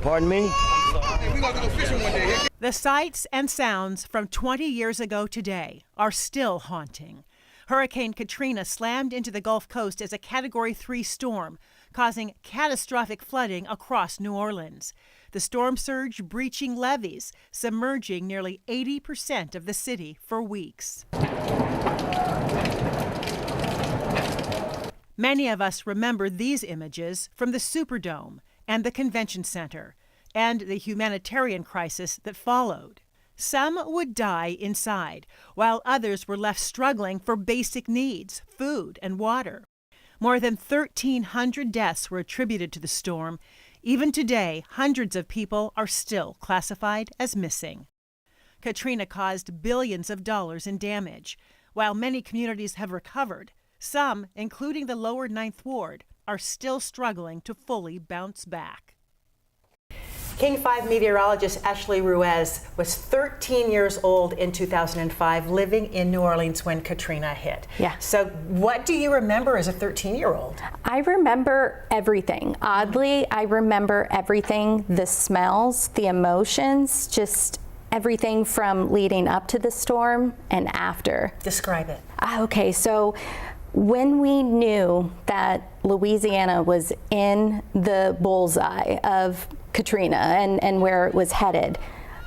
Pardon me? The sights and sounds from 20 years ago today are still haunting. Hurricane Katrina slammed into the Gulf Coast as a Category 3 storm, causing catastrophic flooding across New Orleans. The storm surge breaching levees, submerging nearly 80% of the city for weeks. Many of us remember these images from the Superdome and the Convention Center, and the humanitarian crisis that followed. Some would die inside, while others were left struggling for basic needs, food and water. More than 1,300 deaths were attributed to the storm. Even today, hundreds of people are still classified as missing. Katrina caused billions of dollars in damage. While many communities have recovered, some, including the lower Ninth Ward, are still struggling to fully bounce back. King 5 meteorologist Ashley Ruiz was 13 years old in 2005, living in New Orleans when Katrina hit. Yeah. So what do you remember as a 13-year-old? I remember everything. Oddly, I remember everything, the smells, the emotions, just everything from leading up to the storm and after. Describe it. Okay, so when we knew that Louisiana was in the bullseye of Katrina and where it was headed,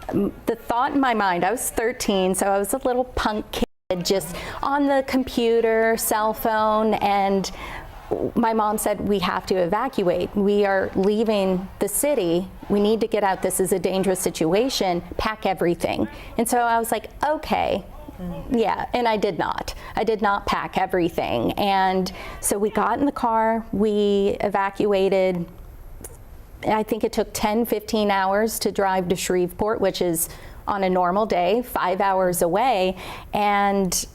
the thought in my mind, I was 13, so I was a little punk kid just on the computer, cell phone, and my mom said, we have to evacuate. We are leaving the city. We need to get out. This is a dangerous situation. Pack everything. And so I was like, okay. Yeah, and I did not. I did not pack everything. And so we got in the car, we evacuated. I think it took 10, 15 hours to drive to Shreveport, which is on a normal day, 5 hours away. And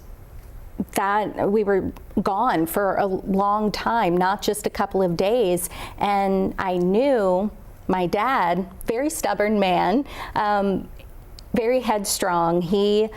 that we were gone for a long time, not just a couple of days. And I knew my dad, very stubborn man, very headstrong. He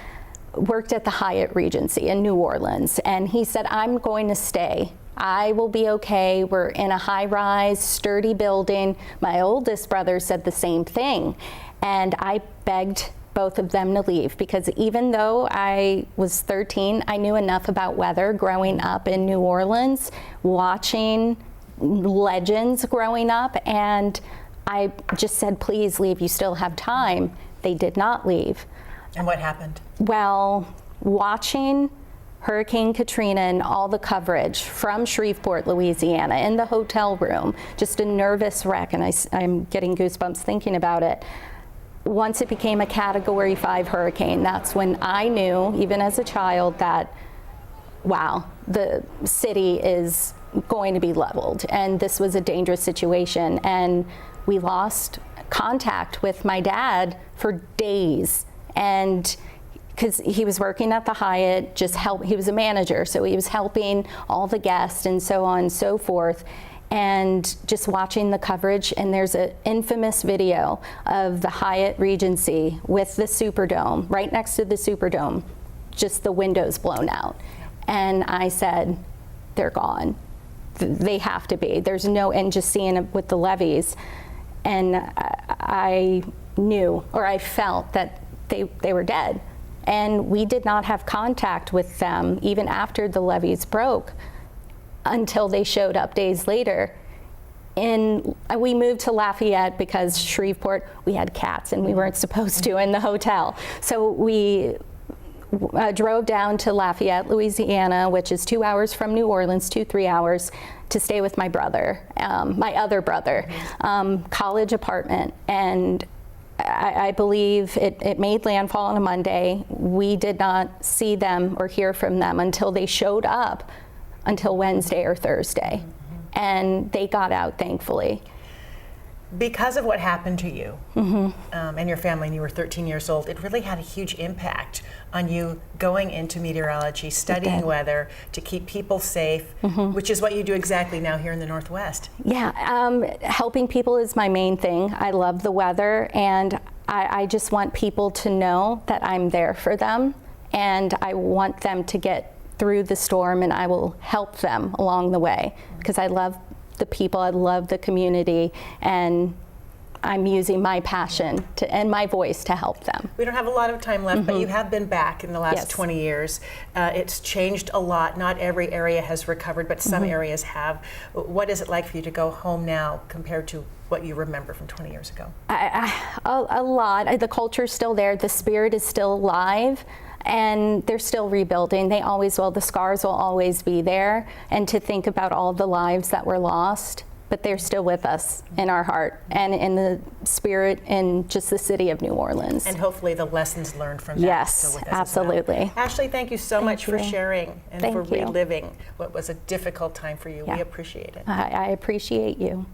worked at the Hyatt Regency in New Orleans, and he said, I'm going to stay. I will be okay. We're in a high-rise, sturdy building. My oldest brother said the same thing, and I begged both of them to leave because even though I was 13, I knew enough about weather growing up in New Orleans, watching legends growing up, and I just said, please leave, you still have time. They did not leave. And what happened? Well, watching Hurricane Katrina and all the coverage from Shreveport, Louisiana, in the hotel room, just a nervous wreck, and I'm getting goosebumps thinking about it. Once it became a Category 5 hurricane, that's when I knew, even as a child, that, wow, the city is going to be leveled, and this was a dangerous situation. And we lost contact with my dad for days. And because he was working at the Hyatt, he was a manager, so he was helping all the guests and so on and so forth, and just watching the coverage. And there's an infamous video of the Hyatt Regency with the Superdome, right next to the Superdome, just the windows blown out. And I said, they're gone. They have to be. There's no, and just seeing it with the levees, and I knew, or I felt that they were dead. And we did not have contact with them even after the levees broke until they showed up days later. We moved to Lafayette because Shreveport, we had cats and we weren't supposed to in the hotel. So we drove down to Lafayette, Louisiana, which is 2 hours from New Orleans, 3 hours, to stay with my brother, my other brother, college apartment. And I believe it made landfall on a Monday. We did not see them or hear from them until they showed up until Wednesday or Thursday. And they got out, thankfully. Because of what happened to you and your family, and you were 13 years old, it really had a huge impact on you going into meteorology, studying weather to keep people safe, which is what you do exactly now here in the Northwest. Yeah, helping people is my main thing. I love the weather, and I just want people to know that I'm there for them, and I want them to get through the storm, and I will help them along the way because I love the people, I love the community, and I'm using my passion and my voice to help them. We don't have a lot of time left, but you have been back in the last 20 years. It's changed a lot. Not every area has recovered, but some areas have. What is it like for you to go home now compared to what you remember from 20 years ago? A lot. The culture's still there. The spirit is still alive. And they're still rebuilding. They always will. The scars will always be there. And to think about all the lives that were lost, but they're still with us in our heart and in the spirit in just the city of New Orleans. And hopefully the lessons learned from that. Yes, absolutely. Well. Ashley, thank you so much for sharing and for reliving what was a difficult time for you. We appreciate it. I appreciate you.